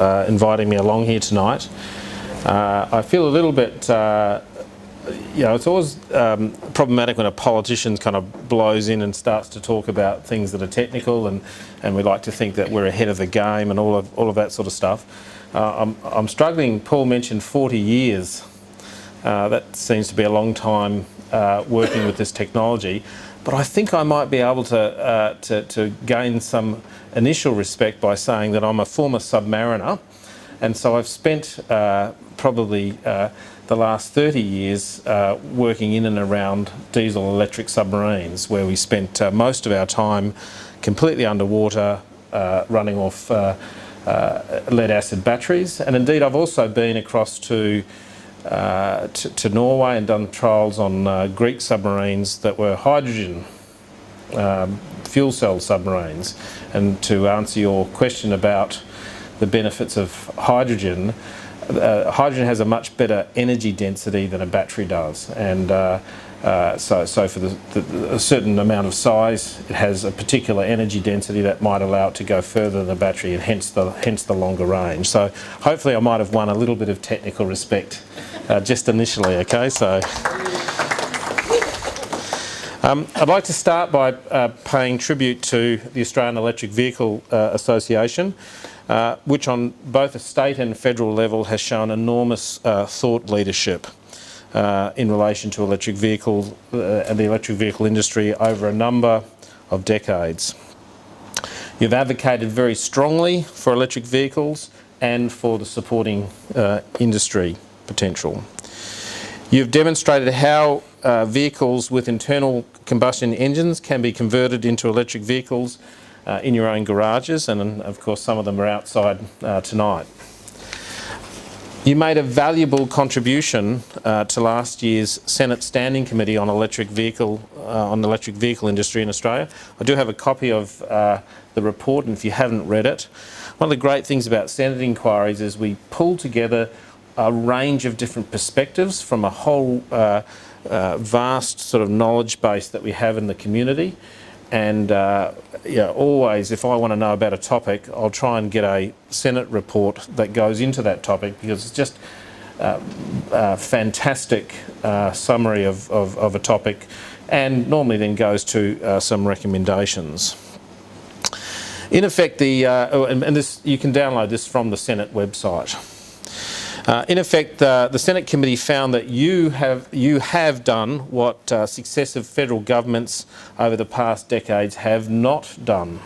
inviting me along here tonight. I feel a little bit, it's always problematic when a politician kind of blows in and starts to talk about things that are technical, and we like to think that we're ahead of the game and all of that sort of stuff. I'm struggling. Paul mentioned 40 years. That seems to be a long time working with this technology, but I think I might be able to gain some initial respect by saying that I'm a former submariner, and so I've spent probably the last 30 years working in and around diesel electric submarines, where we spent most of our time completely underwater, running off lead acid batteries. And indeed I've also been across to Norway and done trials on Greek submarines that were hydrogen fuel cell submarines. And to answer your question about the benefits of hydrogen, hydrogen has a much better energy density than a battery does, and so for a certain amount of size, it has a particular energy density that might allow it to go further than a battery, and hence the longer range. So hopefully I might have won a little bit of technical respect just initially. Okay, so I'd like to start by paying tribute to the Australian Electric Vehicle Association, which on both a state and federal level has shown enormous thought leadership in relation to electric vehicles and the electric vehicle industry over a number of decades. You've advocated very strongly for electric vehicles and for the supporting industry potential. You've demonstrated how vehicles with internal combustion engines can be converted into electric vehicles in your own garages, and of course some of them are outside tonight. You made a valuable contribution to last year's Senate Standing Committee on electric vehicle industry in Australia. I do have a copy of the report, and if you haven't read it, one of the great things about Senate inquiries is we pull together a range of different perspectives from a whole vast sort of knowledge base that we have in the community. And always, if I want to know about a topic, I'll try and get a Senate report that goes into that topic, because it's just a fantastic summary of a topic, and normally then goes to some recommendations. In effect, and this, you can download this from the Senate website. In effect, the Senate committee found that you have done what successive federal governments over the past decades have not done.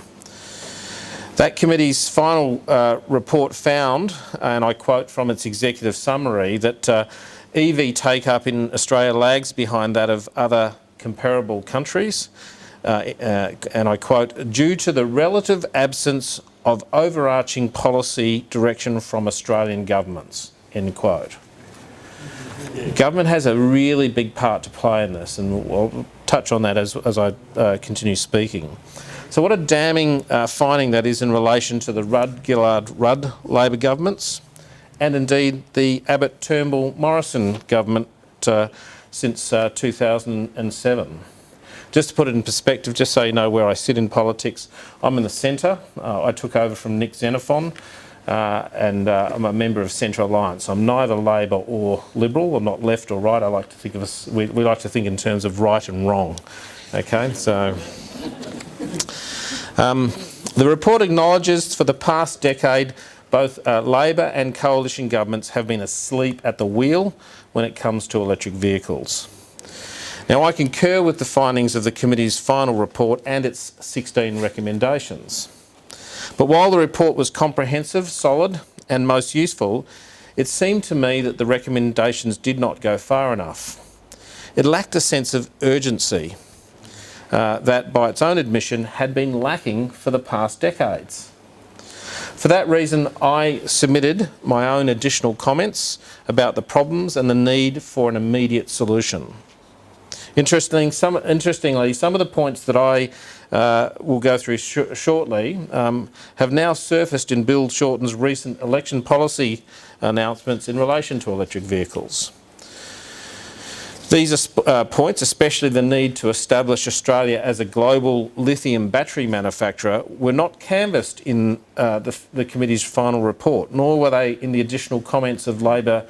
That committee's final report found, and I quote from its executive summary, that EV take-up in Australia lags behind that of other comparable countries, and I quote, due to the relative absence of overarching policy direction from Australian governments. End quote. Government has a really big part to play in this, and I'll touch on that as I continue speaking. So what a damning finding that is in relation to the Rudd-Gillard-Rudd Labor governments, and indeed the Abbott-Turnbull-Morrison government since 2007. Just to put it in perspective, just so you know where I sit in politics, I'm in the centre. I took over from Nick Xenophon. And I'm a member of Centre Alliance. I'm neither Labor or Liberal. I'm not left or right. I like to think of us. We like to think in terms of right and wrong. Okay, so the report acknowledges for the past decade both Labor and coalition governments have been asleep at the wheel when it comes to electric vehicles. Now, I concur with the findings of the committee's final report and its 16 recommendations. But while the report was comprehensive, solid and most useful, it seemed to me that the recommendations did not go far enough. It lacked a sense of urgency that, by its own admission, had been lacking for the past decades. For that reason, I submitted my own additional comments about the problems and the need for an immediate solution. Interestingly, some of the points that I will go through shortly have now surfaced in Bill Shorten's recent election policy announcements in relation to electric vehicles. These points, especially the need to establish Australia as a global lithium battery manufacturer, were not canvassed in the committee's final report, nor were they in the additional comments of Labor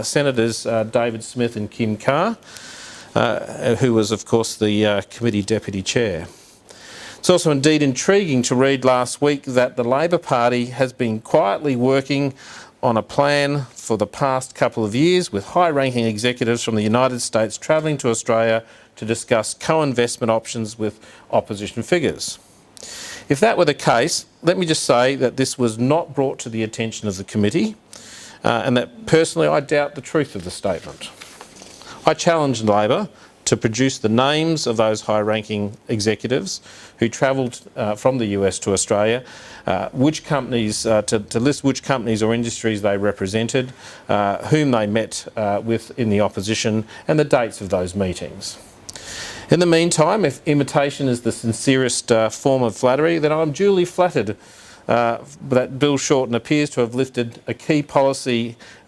Senators David Smith and Kim Carr, who was, of course, the committee deputy chair. It's also indeed intriguing to read last week that the Labor Party has been quietly working on a plan for the past couple of years, with high-ranking executives from the United States travelling to Australia to discuss co-investment options with opposition figures. If that were the case, let me just say that this was not brought to the attention of the committee, and that personally I doubt the truth of the statement. I challenge Labor to produce the names of those high-ranking executives who travelled from the US to Australia, which companies, to list which companies or industries they represented, whom they met with in the opposition, and the dates of those meetings. In the meantime, if imitation is the sincerest form of flattery, then I'm duly flattered that Bill Shorten appears to have lifted a key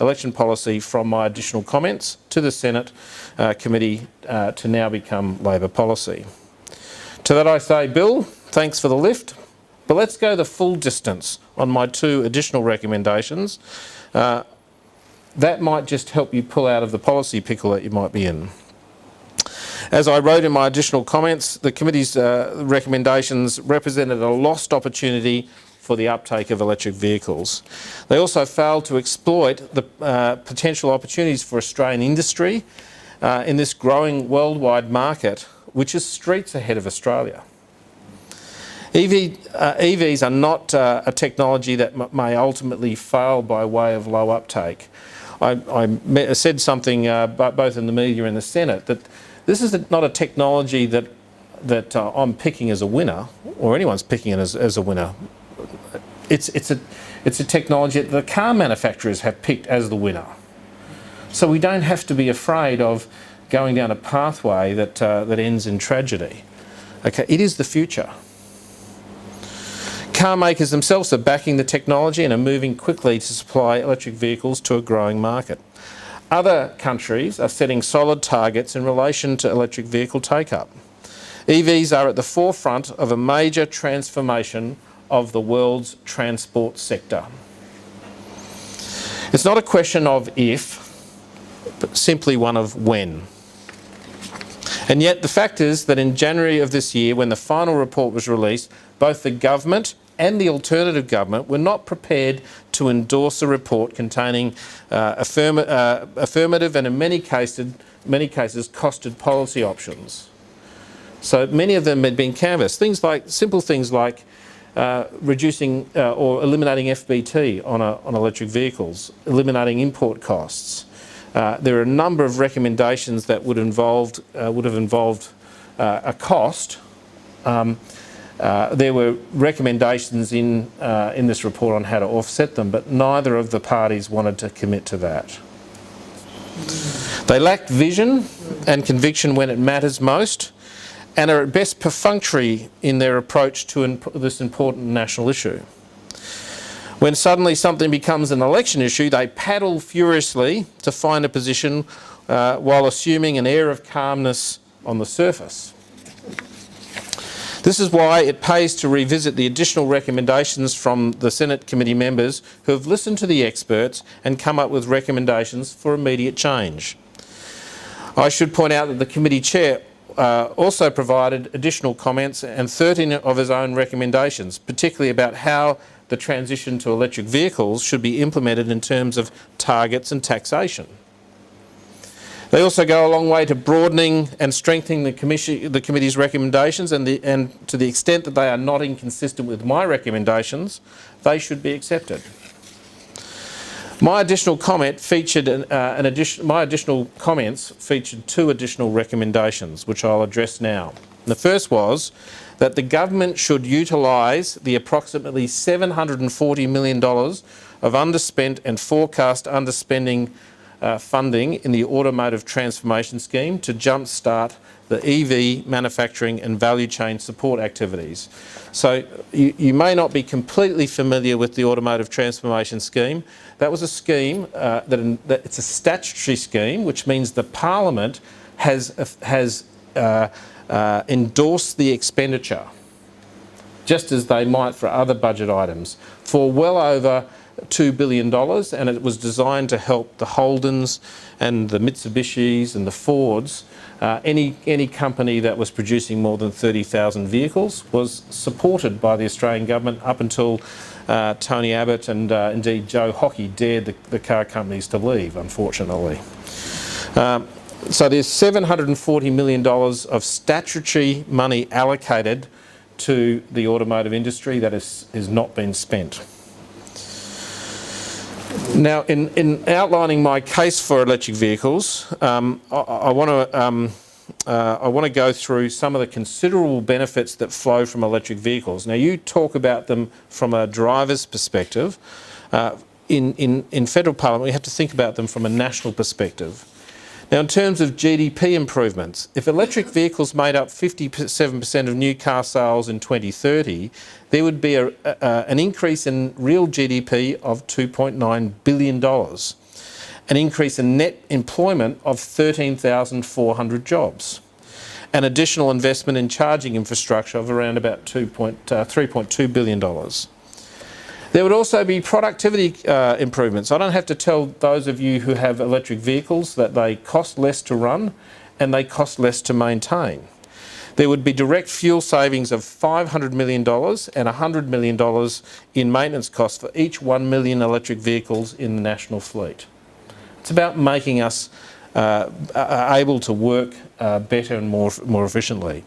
election policy from my additional comments to the Senate committee to now become Labor policy. To that I say, Bill, thanks for the lift, but let's go the full distance on my 2 additional recommendations. That might just help you pull out of the policy pickle that you might be in. As I wrote in my additional comments, the committee's recommendations represented a lost opportunity for the uptake of electric vehicles. They also failed to exploit the potential opportunities for Australian industry in this growing worldwide market, which is streets ahead of Australia. EVs are not a technology that may ultimately fail by way of low uptake. I said something both in the media and the Senate that this is not a technology that I'm picking as a winner, or anyone's picking it as a winner. It's a technology that the car manufacturers have picked as the winner. So we don't have to be afraid of going down a pathway that ends in tragedy. Okay, it is the future. Car makers themselves are backing the technology and are moving quickly to supply electric vehicles to a growing market. Other countries are setting solid targets in relation to electric vehicle take-up. EVs are at the forefront of a major transformation of the world's transport sector. It's not a question of if, but simply one of when. And yet the fact is that in January of this year, when the final report was released, both the government and the alternative government were not prepared to endorse a report containing affirmative and in many cases costed policy options. So many of them had been canvassed. Simple things like reducing or eliminating FBT on electric vehicles, eliminating import costs. There are a number of recommendations that would have involved a cost. There were recommendations in this report on how to offset them, but neither of the parties wanted to commit to that. They lacked vision and conviction when it matters most, and are at best perfunctory in their approach to this important national issue. When suddenly something becomes an election issue, they paddle furiously to find a position while assuming an air of calmness on the surface. This is why it pays to revisit the additional recommendations from the Senate committee members who have listened to the experts and come up with recommendations for immediate change. I should point out that the committee chair also provided additional comments and 13 of his own recommendations, particularly about how the transition to electric vehicles should be implemented in terms of targets and taxation. They also go a long way to broadening and strengthening the committee's recommendations, and to the extent that they are not inconsistent with my recommendations, they should be accepted. My additional comments featured 2 additional recommendations, which I'll address now. The first was that the government should utilise the approximately $740 million of underspent and forecast underspending funding in the Automotive Transformation Scheme to jumpstart the EV manufacturing and value chain support activities. So you may not be completely familiar with the Automotive Transformation Scheme. That was a scheme it's a statutory scheme, which means the Parliament has endorsed the expenditure, just as they might for other budget items, for well over $2 billion, and it was designed to help the Holdens and the Mitsubishis and the Fords. Any company that was producing more than 30,000 vehicles was supported by the Australian government up until Tony Abbott and indeed Joe Hockey dared the car companies to leave, unfortunately. So there's $740 million of statutory money allocated to the automotive industry that has not been spent. Now, in outlining my case for electric vehicles, I want to go through some of the considerable benefits that flow from electric vehicles. Now, you talk about them from a driver's perspective. In federal parliament, we have to think about them from a national perspective. Now, in terms of GDP improvements, if electric vehicles made up 57% of new car sales in 2030, there would be an increase in real GDP of $2.9 billion, an increase in net employment of 13,400 jobs, an additional investment in charging infrastructure of around about $3.2 billion. There would also be productivity improvements. I don't have to tell those of you who have electric vehicles that they cost less to run and they cost less to maintain. There would be direct fuel savings of $500 million and $100 million in maintenance costs for each 1 million electric vehicles in the national fleet. It's about making us able to work better and more efficiently.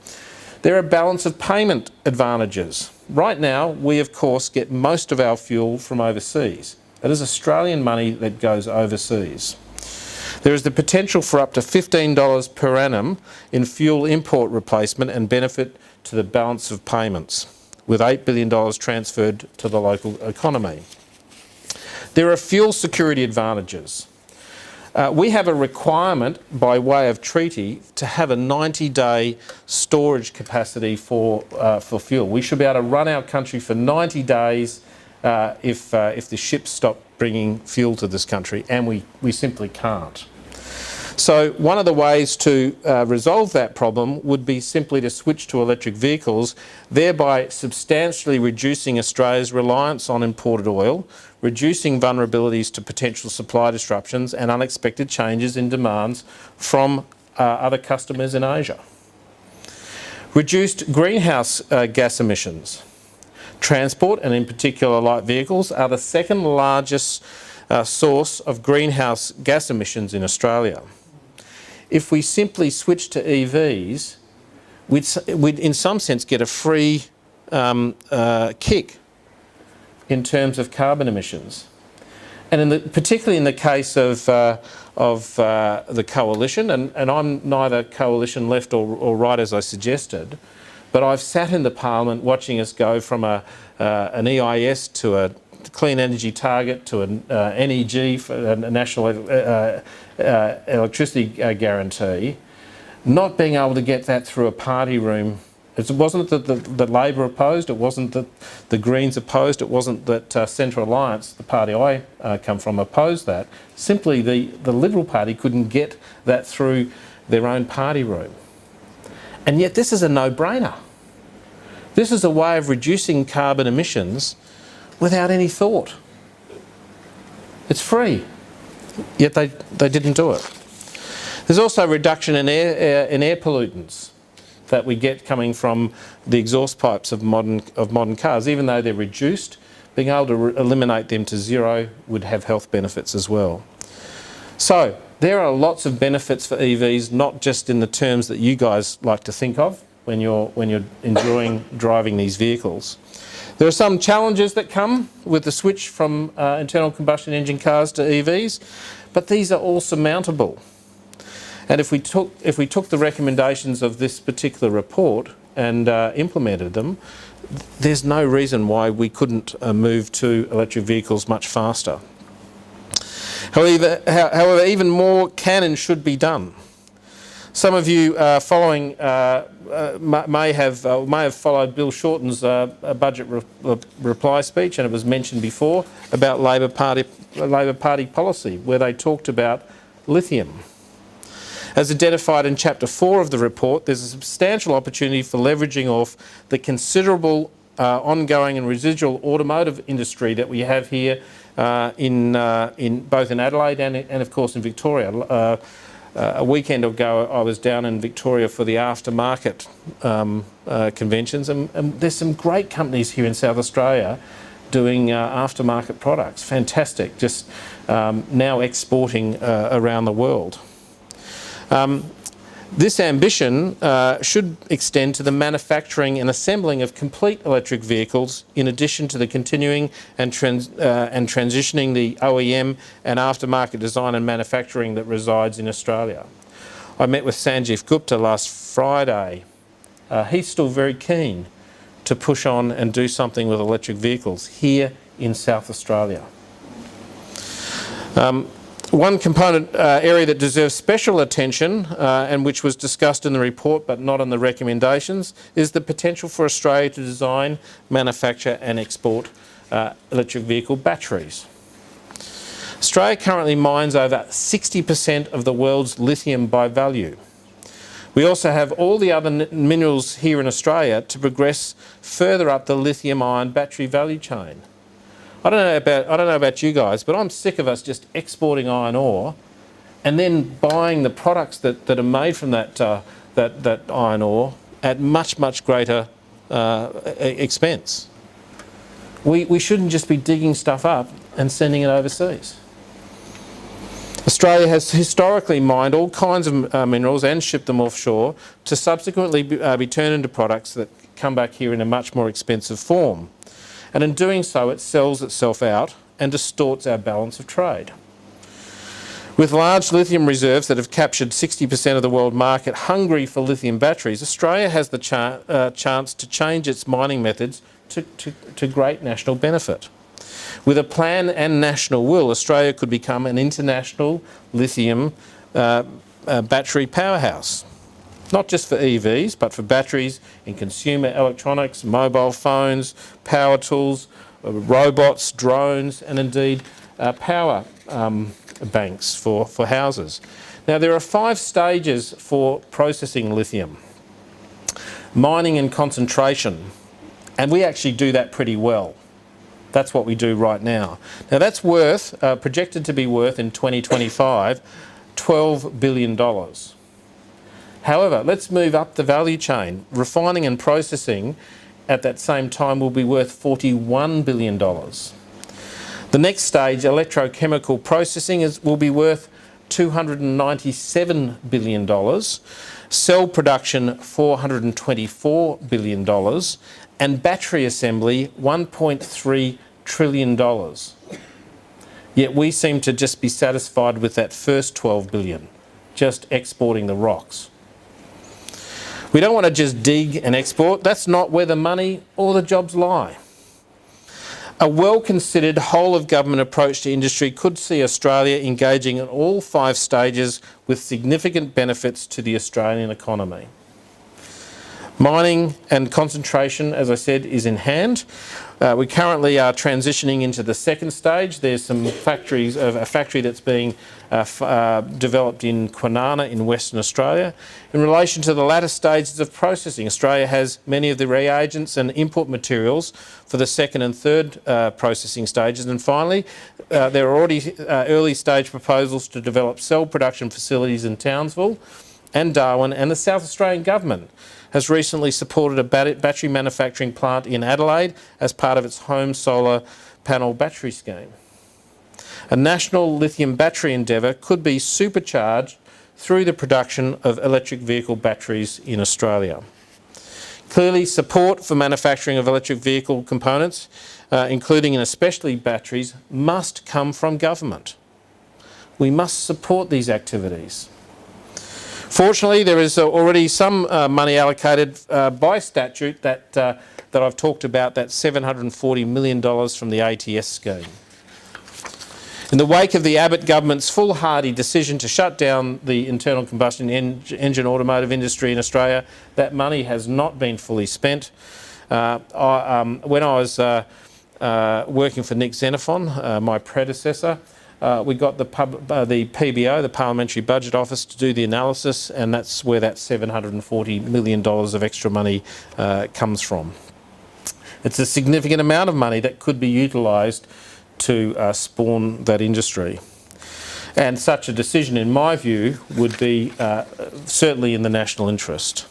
There are balance of payment advantages. Right now, we of course get most of our fuel from overseas. It is Australian money that goes overseas. There is the potential for up to $15 per annum in fuel import replacement and benefit to the balance of payments, with $8 billion transferred to the local economy. There are fuel security advantages. We have a requirement by way of treaty to have a 90-day storage capacity for fuel. We should be able to run our country for 90 days if the ships stop bringing fuel to this country, and we simply can't. So one of the ways to resolve that problem would be simply to switch to electric vehicles, thereby substantially reducing Australia's reliance on imported oil, reducing vulnerabilities to potential supply disruptions and unexpected changes in demands from other customers in Asia. Reduced greenhouse gas emissions. Transport, and in particular light vehicles, are the second largest source of greenhouse gas emissions in Australia. If we simply switch to EVs, we'd in some sense get a free kick in terms of carbon emissions. And particularly in the case of the coalition, and I'm neither coalition left or right as I suggested, but I've sat in the parliament watching us go from an EIS to a clean energy target to an NEG, for a national electricity guarantee, not being able to get that through a party room. It wasn't that Labor opposed, it wasn't that the Greens opposed, it wasn't that Centre Alliance, the party I come from, opposed that. Simply the Liberal Party couldn't get that through their own party room. And yet this is a no-brainer. This is a way of reducing carbon emissions without any thought. It's free, yet they didn't do it. There's also a reduction in air pollutants that we get coming from the exhaust pipes of modern cars. Even though they're reduced, being able to eliminate them to zero would have health benefits as well. So there are lots of benefits for EVs, not just in the terms that you guys like to think of when you're enjoying driving these vehicles. There are some challenges that come with the switch from internal combustion engine cars to EVs, but these are all surmountable. And if we took the recommendations of this particular report and implemented them, there's no reason why we couldn't move to electric vehicles much faster. However, even more can and should be done. Some of you following may have followed Bill Shorten's budget reply speech, and it was mentioned before about Labor Party policy, where they talked about lithium. As identified in Chapter 4 of the report, there's a substantial opportunity for leveraging off the considerable ongoing and residual automotive industry that we have here in both in Adelaide and of course in Victoria. A weekend ago I was down in Victoria for the aftermarket conventions, and there's some great companies here in South Australia doing aftermarket products. Fantastic, just now exporting around the world. This ambition should extend to the manufacturing and assembling of complete electric vehicles, in addition to the continuing and transitioning the OEM and aftermarket design and manufacturing that resides in Australia. I met with Sanjeev Gupta last Friday. He's still very keen to push on and do something with electric vehicles here in South Australia. One component area that deserves special attention and which was discussed in the report but not in the recommendations is the potential for Australia to design, manufacture and export electric vehicle batteries. Australia currently mines over 60% of the world's lithium by value. We also have all the other minerals here in Australia to progress further up the lithium-ion battery value chain. I don't know about you guys, but I'm sick of us just exporting iron ore and then buying the products that are made from that iron ore at much greater expense. We shouldn't just be digging stuff up and sending it overseas. Australia has historically mined all kinds of minerals and shipped them offshore to subsequently be turned into products that come back here in a much more expensive form. And in doing so, it sells itself out and distorts our balance of trade. With large lithium reserves that have captured 60% of the world market hungry for lithium batteries, Australia has the chance to change its mining methods to great national benefit. With a plan and national will, Australia could become an international lithium battery powerhouse. Not just for EVs, but for batteries in consumer electronics, mobile phones, power tools, robots, drones, and indeed power banks for houses. Now, there are 5 stages for processing lithium. Mining and concentration, and we actually do that pretty well. That's what we do right now. Now, that's projected to be worth in 2025, $12 billion. However, let's move up the value chain. Refining and processing at that same time will be worth $41 billion. The next stage, electrochemical processing, will be worth $297 billion. Cell production, $424 billion. And battery assembly, $1.3 trillion. Yet we seem to just be satisfied with that first $12 billion, just exporting the rocks. We don't want to just dig and export. That's not where the money or the jobs lie. A well-considered whole-of-government approach to industry could see Australia engaging in all 5 stages with significant benefits to the Australian economy. Mining and concentration, as I said, is in hand. We currently are transitioning into the second stage. There's some a factory that's being developed in Kwinana in Western Australia. In relation to the latter stages of processing, Australia has many of the reagents and input materials for the second and third processing stages. And finally, there are already early stage proposals to develop cell production facilities in Townsville and Darwin, and the South Australian Government has recently supported a battery manufacturing plant in Adelaide as part of its home solar panel battery scheme. A national lithium battery endeavour could be supercharged through the production of electric vehicle batteries in Australia. Clearly, support for manufacturing of electric vehicle components, including and especially batteries, must come from government. We must support these activities. Fortunately, there is already some money allocated by statute that I've talked about, that $740 million from the ATS scheme. In the wake of the Abbott government's foolhardy decision to shut down the internal combustion engine automotive industry in Australia, that money has not been fully spent. When I was working for Nick Xenophon, my predecessor, we got the PBO, the Parliamentary Budget Office, to do the analysis, and that's where that $740 million of extra money comes from. It's a significant amount of money that could be utilised to spawn that industry. And such a decision, in my view, would be certainly in the national interest.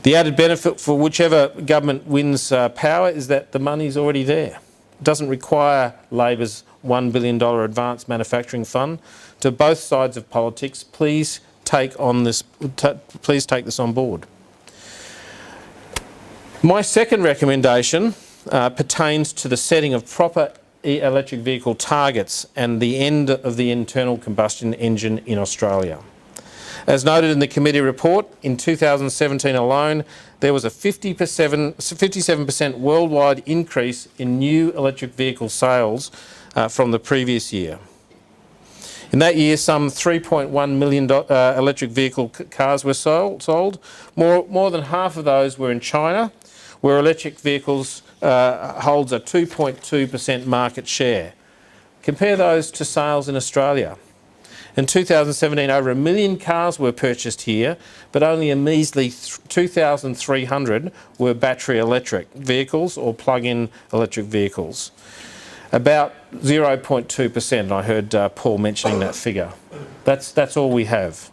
The added benefit for whichever government wins power is that the money's already there. It doesn't require Labor's $1 billion advanced manufacturing fund. To both sides of politics, please take this on board. My second recommendation pertains to the setting of proper electric vehicle targets and the end of the internal combustion engine in Australia. As noted in the committee report, in 2017 alone, there was a 57% worldwide increase in new electric vehicle sales from the previous year. In that year, some 3.1 million electric vehicle cars were sold. More than half of those were in China, where electric vehicles holds a 2.2% market share. Compare those to sales in Australia. In 2017, over 1 million cars were purchased here, but only a measly 2,300 were battery electric vehicles or plug-in electric vehicles. About 0.2%, I heard Paul mentioning that figure. That's all we have.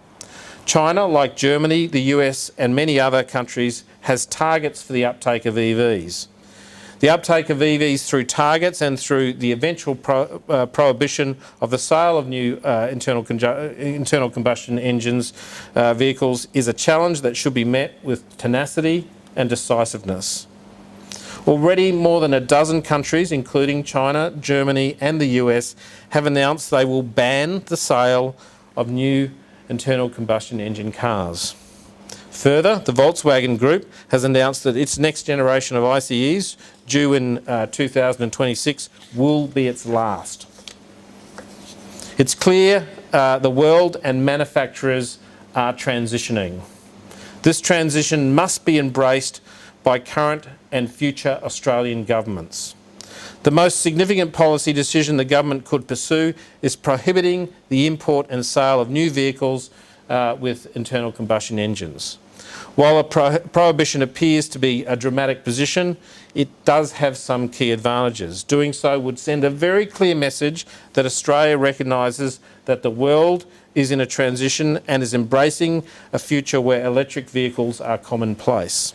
China, like Germany, the US and many other countries, has targets for the uptake of EVs. The uptake of EVs through targets and through the eventual prohibition of the sale of new internal combustion engines vehicles is a challenge that should be met with tenacity and decisiveness. Already more than a dozen countries, including China, Germany and the US, have announced they will ban the sale of new internal combustion engine cars. Further, the Volkswagen Group has announced that its next generation of ICEs, due in 2026, will be its last. It's clear the world and manufacturers are transitioning. This transition must be embraced by current and future Australian governments. The most significant policy decision the government could pursue is prohibiting the import and sale of new vehicles with internal combustion engines. While a prohibition appears to be a dramatic position, it does have some key advantages. Doing so would send a very clear message that Australia recognises that the world is in a transition and is embracing a future where electric vehicles are commonplace.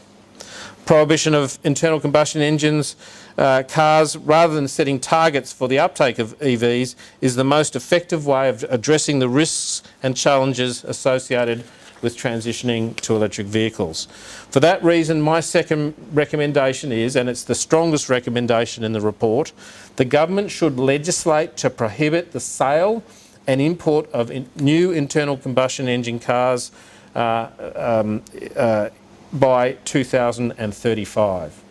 Prohibition of internal combustion engines cars, rather than setting targets for the uptake of EVs, is the most effective way of addressing the risks and challenges associated with transitioning to electric vehicles. For that reason, my second recommendation is, and it's the strongest recommendation in the report, the government should legislate to prohibit the sale and import of new internal combustion engine cars by 2035.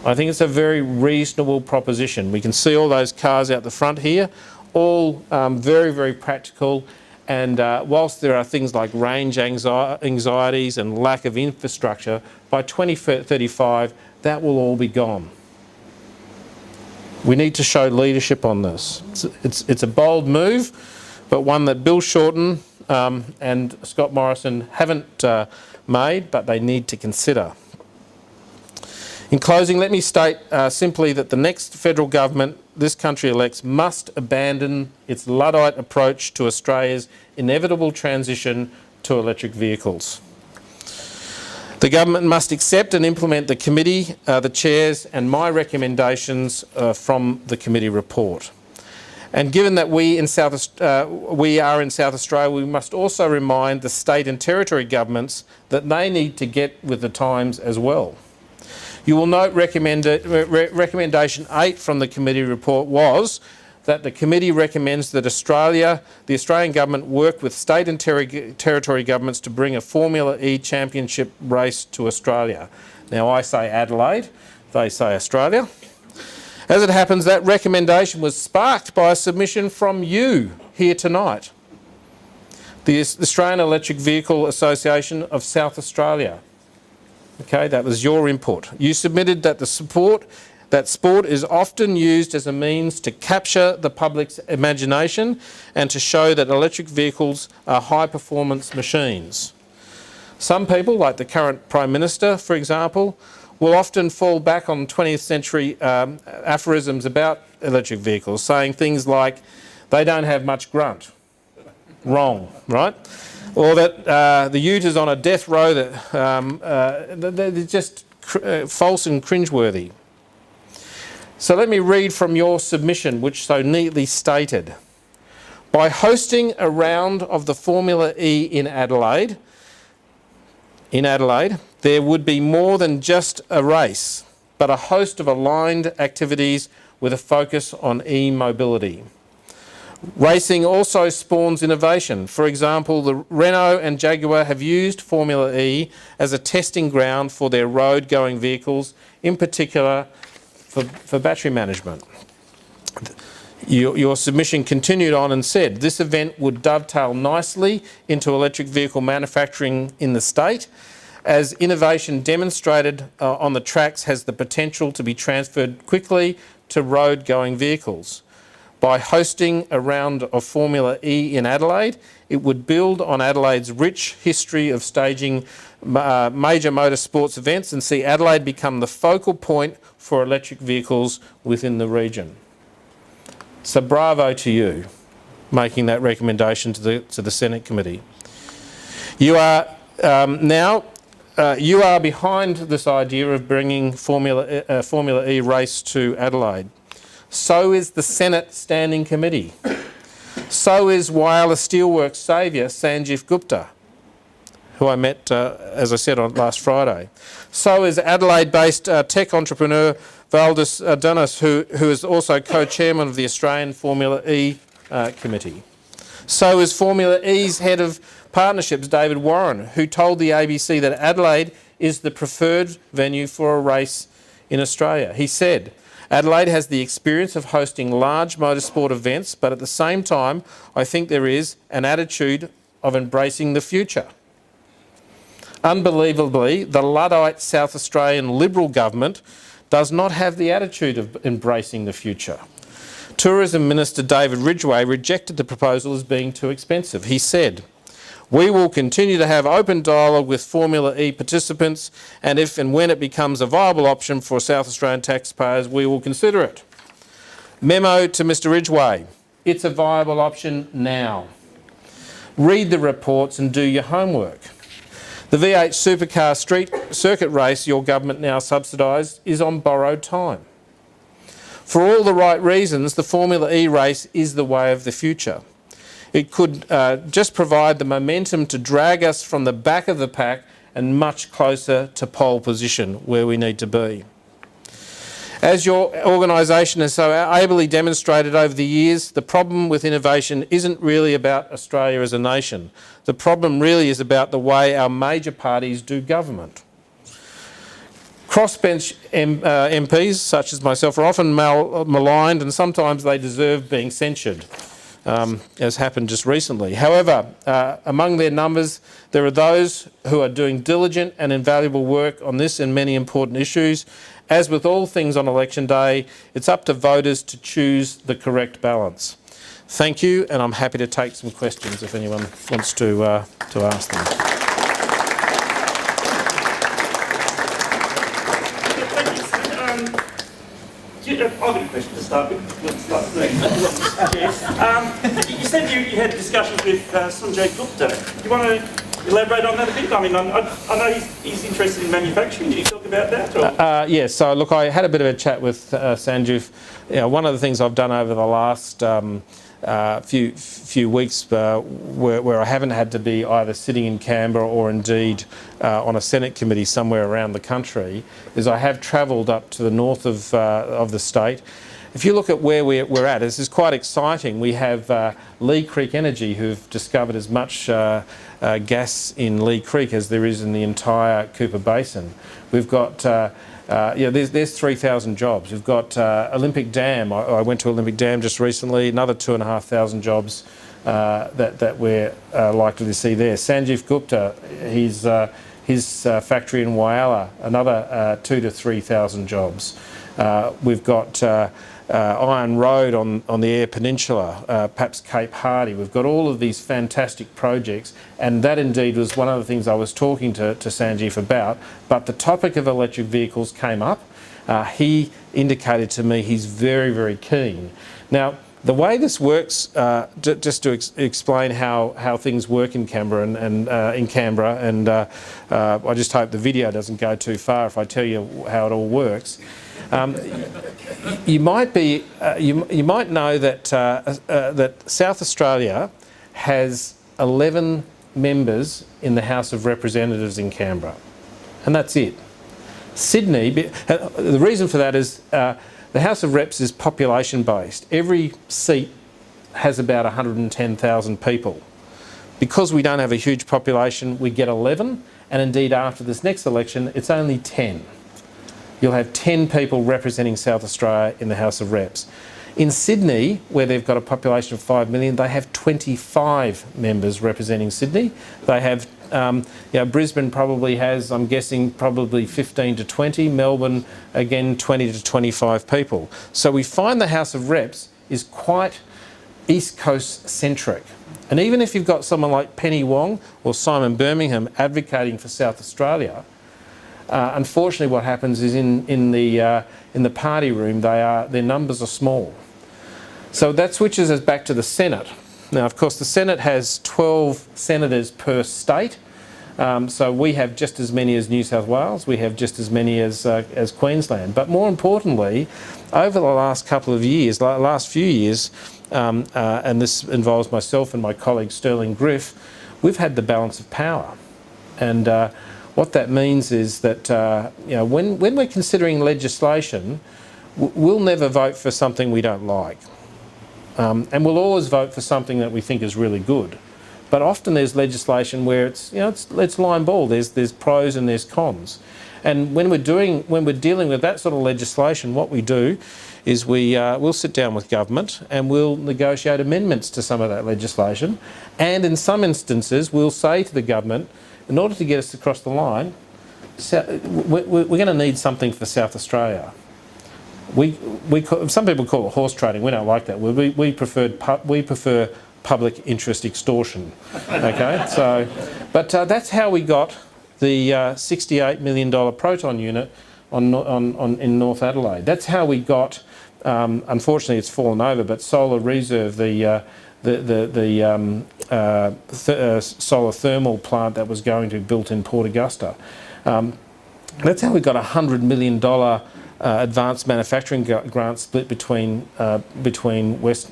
I think it's a very reasonable proposition. We can see all those cars out the front here, all very, very practical. And whilst there are things like range anxieties and lack of infrastructure, by 2035, that will all be gone. We need to show leadership on this. It's a bold move, but one that Bill Shorten and Scott Morrison haven't made, but they need to consider. In closing, let me state simply that the next federal government this country elects must abandon its Luddite approach to Australia's inevitable transition to electric vehicles. The government must accept and implement the committee, the chairs and my recommendations from the committee report. And given that we are in South Australia, we must also remind the state and territory governments that they need to get with the times as well. You will note recommendation 8 from the committee report was that the committee recommends that the Australian government work with state and territory governments to bring a Formula E championship race to Australia. Now I say Adelaide, they say Australia. As it happens, that recommendation was sparked by a submission from you here tonight, the Australian Electric Vehicle Association of South Australia. Okay, that was your input. You submitted that the support that sport is often used as a means to capture the public's imagination and to show that electric vehicles are high-performance machines. Some people, like the current Prime Minister, for example, will often fall back on 20th century aphorisms about electric vehicles, saying things like, they don't have much grunt. Wrong, right? Or that the ute is on a death row, that they're just false and cringeworthy. So let me read from your submission, which so neatly stated, by hosting a round of the Formula E in Adelaide, there would be more than just a race, but a host of aligned activities with a focus on e-mobility. Racing also spawns innovation. For example, the Renault and Jaguar have used Formula E as a testing ground for their road-going vehicles, in particular for battery management. Your submission continued on and said, this event would dovetail nicely into electric vehicle manufacturing in the state, as innovation demonstrated on the tracks has the potential to be transferred quickly to road-going vehicles. By hosting a round of Formula E in Adelaide, it would build on Adelaide's rich history of staging major motorsports events and see Adelaide become the focal point for electric vehicles within the region. So bravo to you, making that recommendation to the Senate Committee. You are you are behind this idea of bringing Formula E race to Adelaide. So is the Senate Standing Committee. So is Wireless Steelworks saviour Sanjeev Gupta, who I met, as I said, on last Friday. So is Adelaide-based tech entrepreneur Valdis Dunas, who is also co-chairman of the Australian Formula E Committee. So is Formula E's head of partnerships, David Warren, who told the ABC that Adelaide is the preferred venue for a race in Australia. He said, Adelaide has the experience of hosting large motorsport events, but at the same time, I think there is an attitude of embracing the future. Unbelievably, the Luddite South Australian Liberal government does not have the attitude of embracing the future. Tourism Minister David Ridgway rejected the proposal as being too expensive. He said, we will continue to have open dialogue with Formula E participants, and if and when it becomes a viable option for South Australian taxpayers, we will consider it. Memo to Mr Ridgway, it's a viable option now. Read the reports and do your homework. The V8 supercar street circuit race your government now subsidise is on borrowed time. For all the right reasons, the Formula E race is the way of the future. It could just provide the momentum to drag us from the back of the pack and much closer to pole position where we need to be. As your organisation has so ably demonstrated over the years, the problem with innovation isn't really about Australia as a nation. The problem really is about the way our major parties do government. Crossbench MPs, such as myself, are often maligned, and sometimes they deserve being censured, as happened just recently. However, among their numbers, there are those who are doing diligent and invaluable work on this and many important issues. As with all things on election day, it's up to voters to choose the correct balance. Thank you, and I'm happy to take some questions if anyone wants to ask them. I've got a question to start with. You said you had discussions with Sanjay Gupta. Do you want to elaborate on that a bit? I mean, I know he's interested in manufacturing. Did you talk about that? Or? Yes. So, look, I had a bit of a chat with Sanjeev. You know, one of the things I've done over the last few weeks where I haven't had to be either sitting in Canberra or indeed on a Senate committee somewhere around the country is I have travelled up to the north of the state. If you look at where we're at, this is quite exciting. We have Lee Creek Energy, who've discovered as much gas in Lee Creek as there is in the entire Cooper Basin. We've got there's 3,000 jobs. We've got Olympic Dam. I went to Olympic Dam just recently. Another 2,500 jobs that we're likely to see there. Sanjeev Gupta, his factory in Whyalla, another 2,000 to 3,000 jobs. We've got Iron Road on the Eyre Peninsula, perhaps Cape Hardy. We've got all of these fantastic projects, and that indeed was one of the things I was talking to Sanjeev about. But the topic of electric vehicles came up. He indicated to me he's very, very keen. Now, the way this works, just to explain how things work in Canberra, and I just hope the video doesn't go too far if I tell you how it all works. You might know that that South Australia has 11 members in the House of Representatives in Canberra, and that's it. Sydney, the reason for that is the House of Reps is population based. Every seat has about 110,000 people. Because we don't have a huge population, we get 11, and indeed after this next election, it's only 10. You'll have 10 people representing South Australia in the House of Reps. In Sydney, where they've got a population of 5 million, they have 25 members representing Sydney. They have, Brisbane probably has, I'm guessing, probably 15 to 20. Melbourne, again, 20 to 25 people. So we find the House of Reps is quite East Coast centric. And even if you've got someone like Penny Wong or Simon Birmingham advocating for South Australia, unfortunately what happens is in the party room, their numbers are small. So that switches us back to the Senate. Now, of course, the Senate has 12 senators per state. So we have just as many as New South Wales. We have just as many as Queensland. But more importantly, over the last couple of years, last few years, and this involves myself and my colleague Sterling Griff, we've had the balance of power. And what that means is that when we're considering legislation, we'll never vote for something we don't like. And we'll always vote for something that we think is really good. But often there's legislation where it's line ball. There's pros and there's cons. And when we're dealing with that sort of legislation, what we do is we'll sit down with government and we'll negotiate amendments to some of that legislation. And in some instances, we'll say to the government, in order to get us across the line, we're going to need something for South Australia. Some people call it horse trading. We don't like that. We prefer public interest extortion. Okay, but that's how we got the $68 million proton unit in North Adelaide. That's how we got. Unfortunately, it's fallen over. But Solar Reserve, the solar thermal plant that was going to be built in Port Augusta. That's how we got a $100 million advanced manufacturing grant split between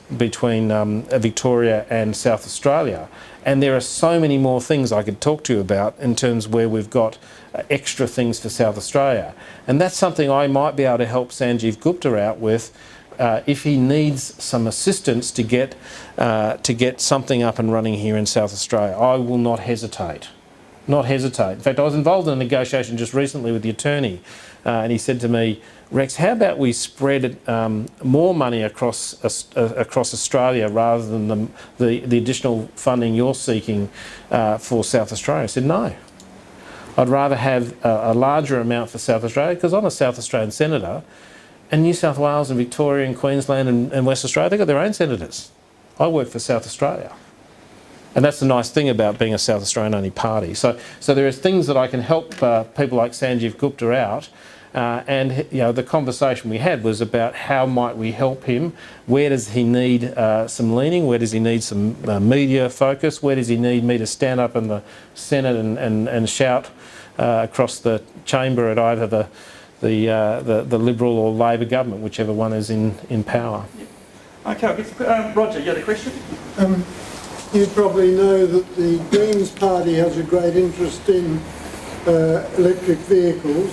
Victoria and South Australia. And there are so many more things I could talk to you about in terms of where we've got extra things for South Australia. And that's something I might be able to help Sanjeev Gupta out with if he needs some assistance to get something up and running here in South Australia. I will not hesitate. Not hesitate. In fact, I was involved in a negotiation just recently with the attorney, and he said to me, Rex, how about we spread more money across Australia rather than the additional funding you're seeking for South Australia? I said, no. I'd rather have a larger amount for South Australia because I'm a South Australian senator, and New South Wales and Victoria and Queensland and West Australia, they've got their own senators. I work for South Australia. And that's the nice thing about being a South Australian-only party. So there are things that I can help people like Sanjeev Gupta out. And the conversation we had was about how might we help him. Where does he need some leaning? Where does he need some media focus? Where does he need me to stand up in the Senate and shout across the chamber at either the Liberal or Labor government, whichever one is in power? Okay, Roger, you had a question? You probably know that the Greens Party has a great interest in electric vehicles.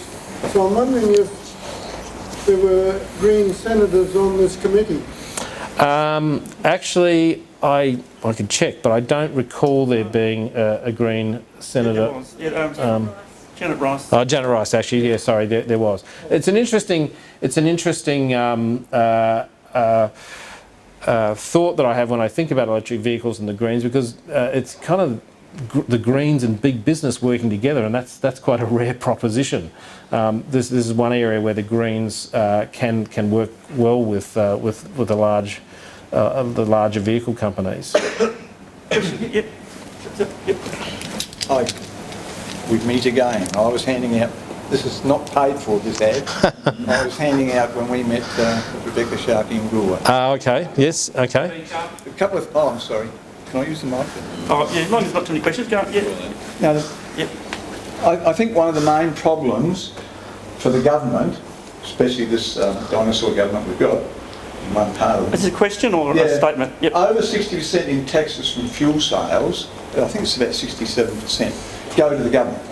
So I'm wondering if there were Green senators on this committee. Actually, I could check, but I don't recall there being a Green senator. Janet Rice. Oh, Janet Rice, actually, yeah, sorry, there was. It's an interesting thought that I have when I think about electric vehicles and the Greens, because it's kind of the Greens and big business working together, and that's quite a rare proposition. This is one area where the Greens can work well with the larger vehicle companies. Yep. Yep. Hi, we meet again. I was handing out, this is not paid for, this ad. I was handing out when we met Rebecca Sharkey and Brewer. Okay, yes, okay. A couple of, oh, I'm sorry. Can I use the mic? Oh, yeah, as long as not too many questions, go on. Yeah. No, Yep. I think one of the main problems for the government, especially this dinosaur government we've got, in one part of it. Is it a question or a statement? Yep. Over 60% in taxes from fuel sales, I think it's about 67%, go to the government.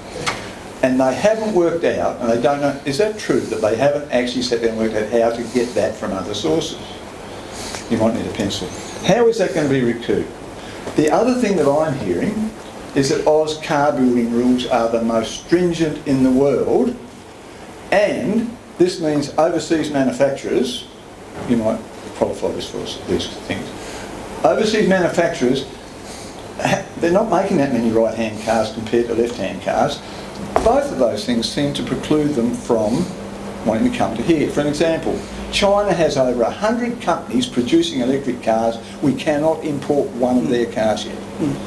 And they haven't worked out, and they don't know, is that true, that they haven't actually sat down and worked out how to get that from other sources? You might need a pencil. How is that going to be recouped? The other thing that I'm hearing is that Oz car building rules are the most stringent in the world, and this means overseas manufacturers, you might qualify this for these things, overseas manufacturers, they're not making that many right-hand cars compared to left-hand cars. Both of those things seem to preclude them from wanting to come to here. For an example, China has over 100 companies producing electric cars. We cannot import one of their cars yet.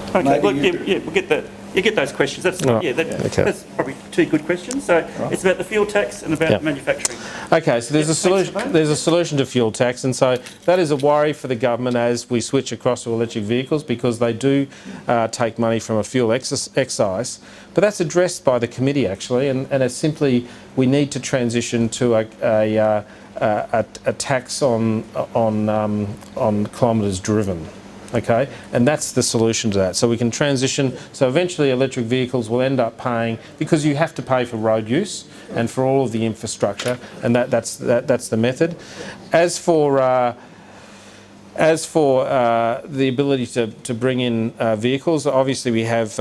Okay, Maybe look, yeah, we'll get that. You get those questions. That's Right. that's probably two good questions. So it's about the fuel tax and about manufacturing. Okay, so there's a solution. There's a solution to fuel tax, and so that is a worry for the government as we switch across to electric vehicles, because they do take money from a fuel excise. But that's addressed by the committee actually, and it's simply we need to transition to a tax on kilometres driven. Okay, and that's the solution to that. So we can transition. So eventually, electric vehicles will end up paying, because you have to pay for road use and for all of the infrastructure, and that's the method. As for the ability to bring in vehicles, obviously we have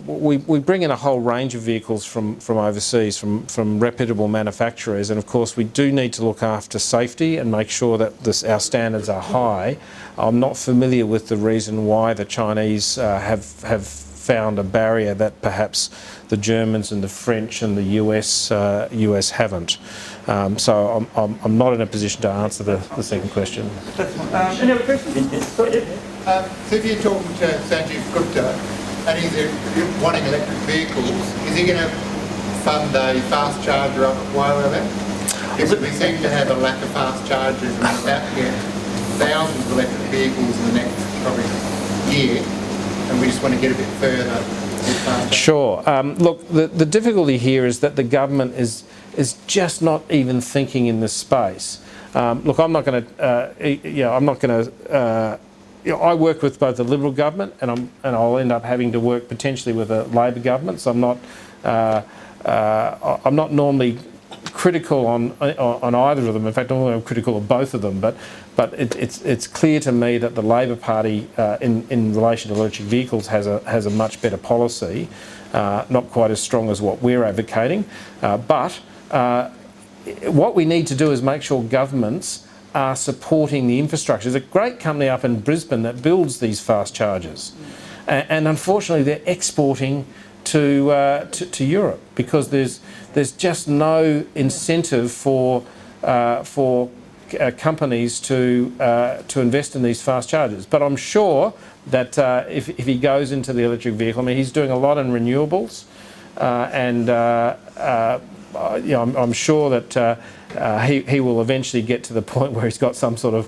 we bring in a whole range of vehicles from overseas, from reputable manufacturers, and of course we do need to look after safety and make sure that our standards are high. I'm not familiar with the reason why the Chinese have found a barrier that perhaps the Germans and the French and the US haven't. So I'm not in a position to answer the second question. Any other questions? So if you're talking to Sanjeev Gupta and he's wanting electric vehicles, is he going to fund a fast charger up at Waiwala? Because we seem to have a lack of fast chargers and we're about to get thousands of electric vehicles in the next probably year, and we just want to get a bit further. Sure. Look, the difficulty here is that the government is just not even thinking in this space. Look, I'm not going to. I work with both the Liberal government and I'll end up having to work potentially with a Labor government. So I'm not normally critical on either of them. In fact, I'm critical of both of them. But it's clear to me that the Labor Party, in relation to electric vehicles, has a much better policy, not quite as strong as what we're advocating. But what we need to do is make sure governments are supporting the infrastructure. There's a great company up in Brisbane that builds these fast chargers, and unfortunately they're exporting to Europe because there's just no incentive for companies to invest in these fast chargers. But I'm sure that if he goes into the electric vehicle, I mean, he's doing a lot in renewables, I'm sure that he will eventually get to the point where he's got some sort of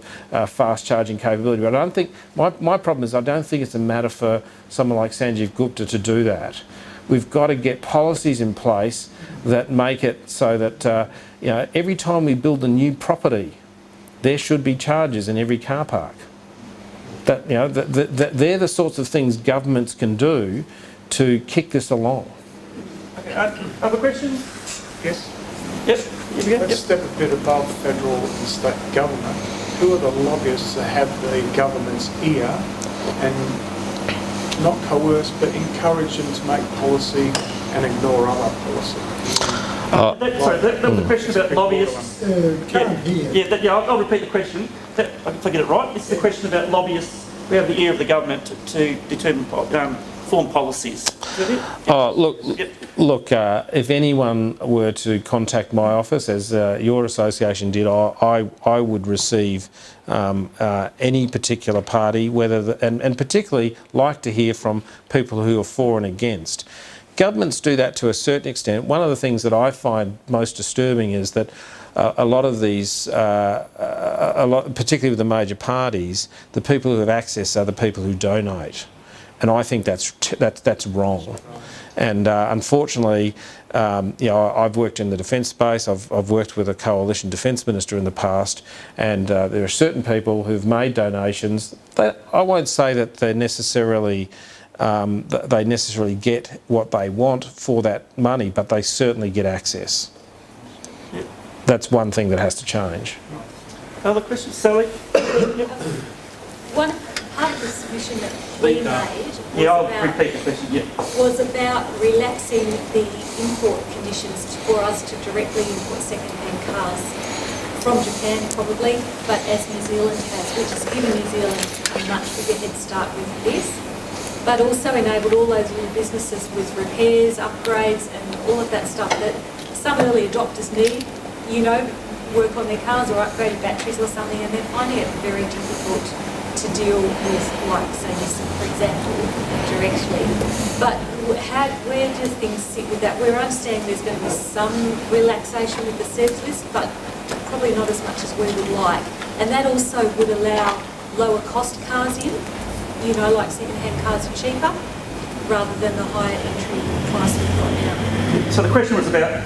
fast charging capability. But I don't think my problem is I don't think it's a matter for someone like Sanjeev Gupta to do that. We've got to get policies in place that make it so that every time we build a new property, there should be chargers in every car park. That they're the sorts of things governments can do to kick this along. Okay, other questions? Yes. Yes. Let's step a bit above federal and state government. Who are the lobbyists that have the government's ear and not coerce but encourage them to make policy and ignore other policy? Sorry, that was a question about lobbyists. Can't hear. I'll repeat the question. I can get it right. It's the question about lobbyists. We have the ear of the government to determine form policies. Is that it? Oh, look, Yep. look. If anyone were to contact my office, as your association did, I would receive any particular party, and particularly like to hear from people who are for and against. Governments do that to a certain extent. One of the things that I find most disturbing is that a lot of these, particularly with the major parties, the people who have access are the people who donate, and I think that's wrong. And unfortunately, I've worked in the defence space. I've worked with a coalition defence minister in the past, and there are certain people who've made donations. I won't say that they necessarily get what they want for that money, but they certainly get access. Yep. That's one thing that has to change. Other questions, Sally? Yep. One part of the submission that we made Yeah, I'll was repeat the question. Yeah. about relaxing the import conditions for us to directly import second-hand cars from Japan probably, but as New Zealand has, which has given New Zealand a much bigger head start with this, but also enabled all those little businesses with repairs, upgrades and all of that stuff that some early adopters need, work on their cars or upgraded batteries or something, and they're finding it very difficult to deal with, like, say, Nissan, for example, directly. But where do things sit with that? We're understanding there's going to be some relaxation with the SEVs list, but probably not as much as we would like. And that also would allow lower cost cars in, like second-hand cars are cheaper, rather than the higher entry price we've got now. So the question was about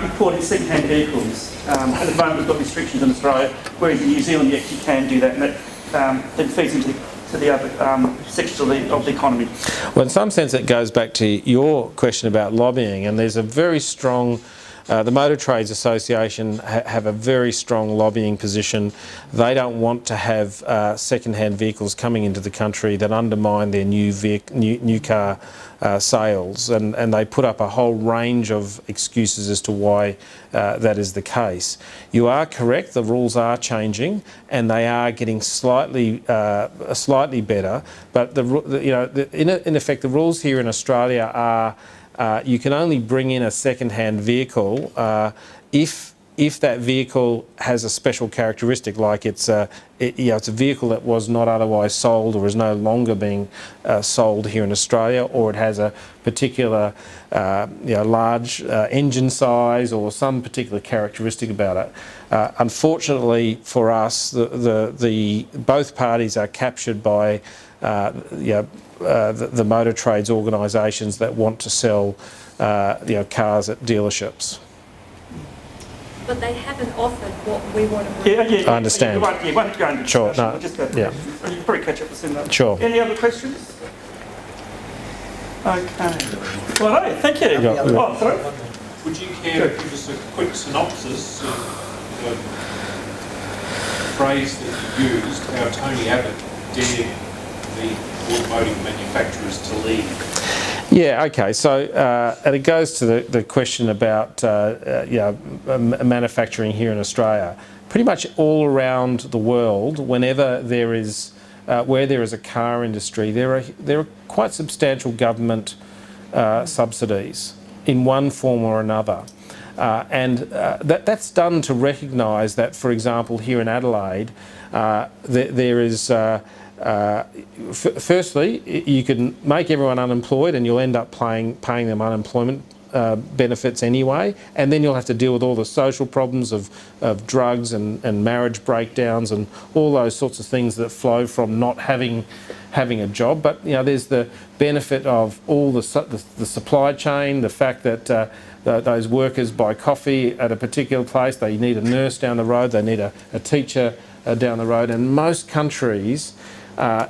importing second-hand vehicles. At the moment we've got restrictions in Australia, whereas in New Zealand you actually can do that, and that then feeds into the other sections of the economy. Well, in some sense it goes back to your question about lobbying, and there's a very strong the Motor Trades Association have a very strong lobbying position. They don't want to have second-hand vehicles coming into the country that undermine their new car sales, and they put up a whole range of excuses as to why that is the case. You are correct, the rules are changing and they are getting slightly better, but in effect the rules here in Australia are you can only bring in a second-hand vehicle if that vehicle has a special characteristic, like it's a vehicle that was not otherwise sold or is no longer being sold here in Australia, or it has a particular large engine size or some particular characteristic about it. Unfortunately for us, both parties are captured by the motor trades organisations that want to sell cars at dealerships. But they haven't offered what we want to bring. Yeah. I understand. You won't have to go into Sure, discussion. no, We'll just go yeah. You can probably catch up with Cindy. Sure. Any other questions? Okay. Well, hey, thank you. Yeah. Oh, sorry. Would you care to give us a quick synopsis of the phrase that you used, how Tony Abbott dared the automotive manufacturers to lead? Yeah, okay, so and it goes to the question about manufacturing here in Australia. Pretty much all around the world, whenever there is where there is a car industry, there are quite substantial government subsidies in one form or another. That's done to recognise that, for example, here in Adelaide, there is firstly, you can make everyone unemployed and you'll end up paying them unemployment benefits anyway, and then you'll have to deal with all the social problems of drugs and marriage breakdowns and all those sorts of things that flow from not having a job. But there's the benefit of all the supply chain, the fact that those workers buy coffee at a particular place, they need a nurse down the road, they need a teacher down the road, and most countries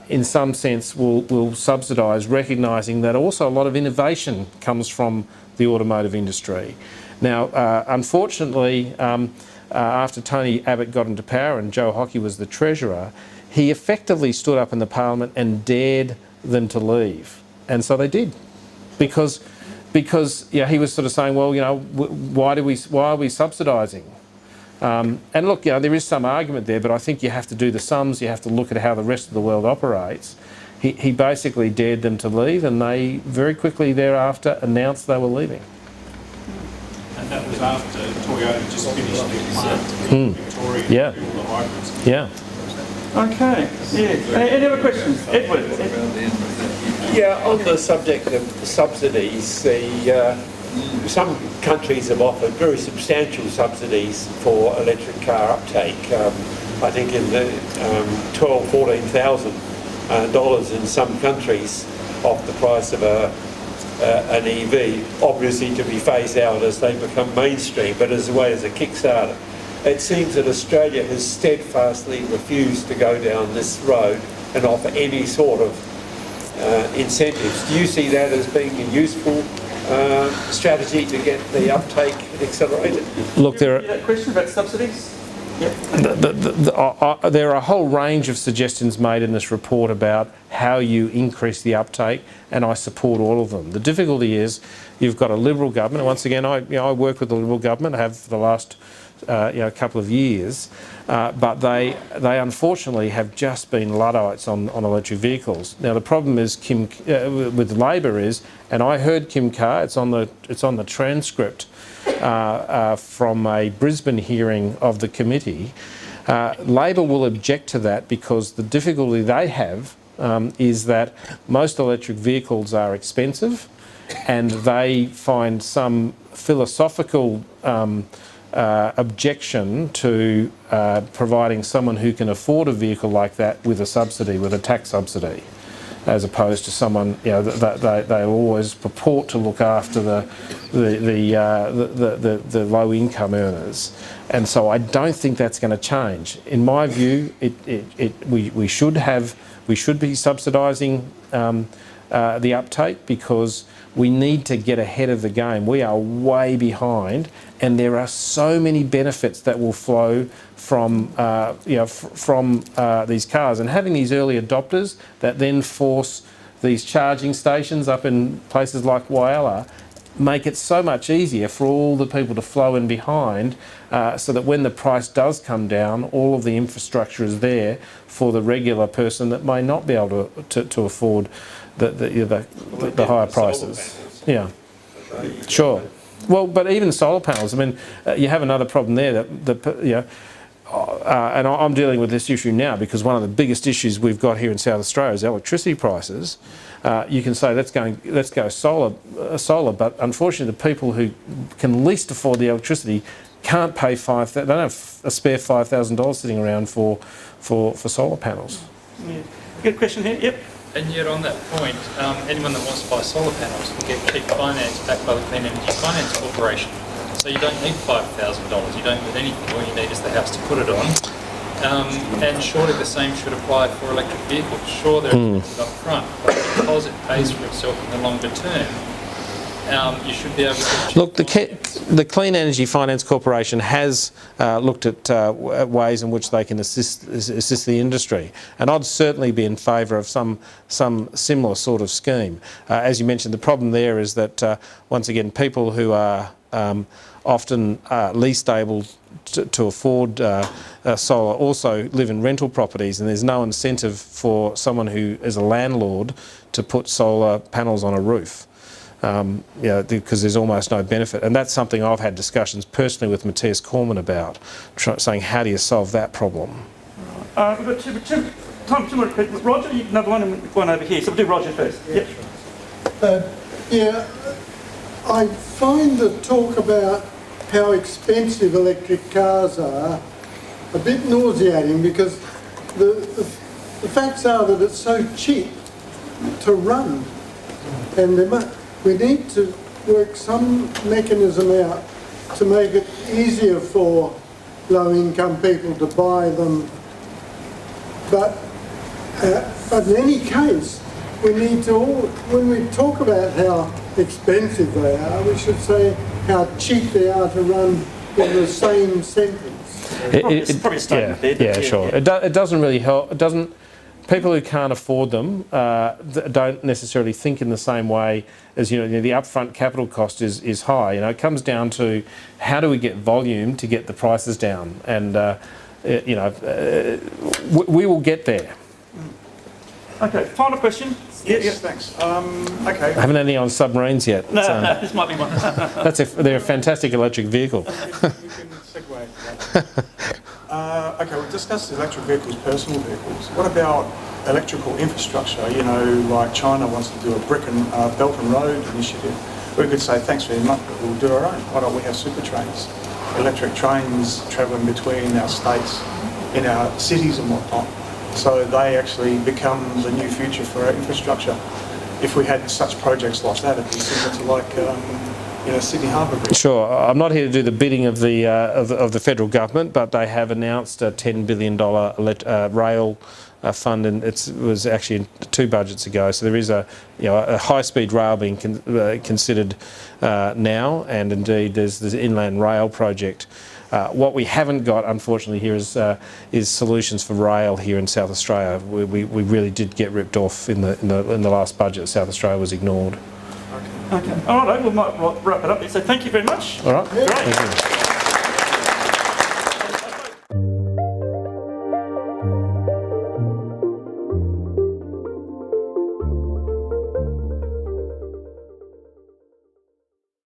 in some sense will subsidise, recognising that also a lot of innovation comes from the automotive industry. Now, unfortunately, after Tony Abbott got into power and Joe Hockey was the Treasurer, he effectively stood up in the Parliament and dared them to leave. And so they did, because he was sort of saying, well, why are we subsidising? And look, there is some argument there, but I think you have to do the sums, you have to look at how the rest of the world operates. he basically dared them to leave, and they very quickly thereafter announced they were leaving. And that was after Toyota just finished their plant in Victoria. Yeah. To build the hybrids. Yeah. Okay, yeah. Any other questions? Edward? Yeah, on the subject of subsidies, some countries have offered very substantial subsidies for electric car uptake. I think in the $12,000, $14,000 in some countries off the price of an EV, obviously to be phased out as they become mainstream, but as a way as a Kickstarter. It seems that Australia has steadfastly refused to go down this road and offer any sort of incentives. Do you see that as being a useful strategy to get the uptake accelerated? Look, there are... That question about subsidies? Yep. There are a whole range of suggestions made in this report about how you increase the uptake, and I support all of them. The difficulty is you've got a Liberal government, and once again, I work with the Liberal government, have for the last couple of years, but they unfortunately have just been Luddites on electric vehicles. Now the problem is with Labor is, and I heard Kim Carr, it's on the transcript from a Brisbane hearing of the committee. Labor will object to that because the difficulty they have is that most electric vehicles are expensive, and they find some philosophical objection to providing someone who can afford a vehicle like that with a subsidy, with a tax subsidy, as opposed to someone, you know, they always purport to look after the low income earners, and so I don't think that's going to change. In my view, we should be subsidising the uptake, because we need to get ahead of the game. We are way behind, and there are so many benefits that will flow from these cars, and having these early adopters that then force these charging stations up in places like Whyalla make it so much easier for all the people to flow in behind, so that when the price does come down, all of the infrastructure is there for the regular person that may not be able to afford the higher prices. Yeah, sure. Well, but even solar panels, I mean, you have another problem there and I'm dealing with this issue now because one of the biggest issues we've got here in South Australia is electricity prices. You can say let's go solar, but unfortunately the people who can least afford the electricity can't pay they don't have a spare $5,000 sitting around for solar panels. Yeah. Good question here. Yep. And yet on that point, anyone that wants to buy solar panels can get cheap finance backed by the Clean Energy Finance Corporation. So you don't need $5,000, you don't need anything, all you need is the house to put it on. And surely the same should apply for electric vehicles. Sure, they're expensive up front, but because it pays for itself in the longer term, you should be able to... Look, the Clean Energy Finance Corporation has looked at ways in which they can assist the industry, and I'd certainly be in favour of some similar sort of scheme. As you mentioned, the problem there is that once again, people who are often least able to afford solar also live in rental properties, and there's no incentive for someone who is a landlord to put solar panels on a roof. Because there's almost no benefit, and that's something I've had discussions personally with Matthias Cormann about, saying how do you solve that problem? We've got two more questions. Roger, another one, and one over here. So we'll do Roger first. Yep. I find the talk about how expensive electric cars are a bit nauseating, because the facts are that it's so cheap to run, and we need to work some mechanism out to make it easier for low-income people to buy them. But in any case, we need to when we talk about how expensive they are, we should say how cheap they are to run in the same sentence. It's probably a statement there. Yeah, sure. Yeah. It doesn't really help. It doesn't. People who can't afford them don't necessarily think in the same way as, the upfront capital cost is high. It comes down to how do we get volume to get the prices down, and we will get there. Okay, final question. Yes, thanks. Okay. I haven't had any on submarines yet. No, so no, this might be one. they're a fantastic electric vehicle. We can segue into that. Okay, we've discussed electric vehicles, personal vehicles. What about electrical infrastructure? You know, like China wants to do a brick and Belt and Road initiative. We could say, thanks very much, but we'll do our own. Why don't we have super trains? Electric trains travelling between our states, in our cities and whatnot. So they actually become the new future for our infrastructure. If we had such projects like that, it'd be similar to like, Sydney Harbour Bridge. Sure, I'm not here to do the bidding of the federal government, but they have announced a $10 billion rail fund, and it was actually 2 budgets ago. So there is a high-speed rail being considered now, and indeed there's the inland rail project. What we haven't got, unfortunately, here is solutions for rail here in South Australia. We really did get ripped off in the last budget. South Australia was ignored. Okay. All right, we might wrap it up there. So thank you very much. All right. Great. Thank you.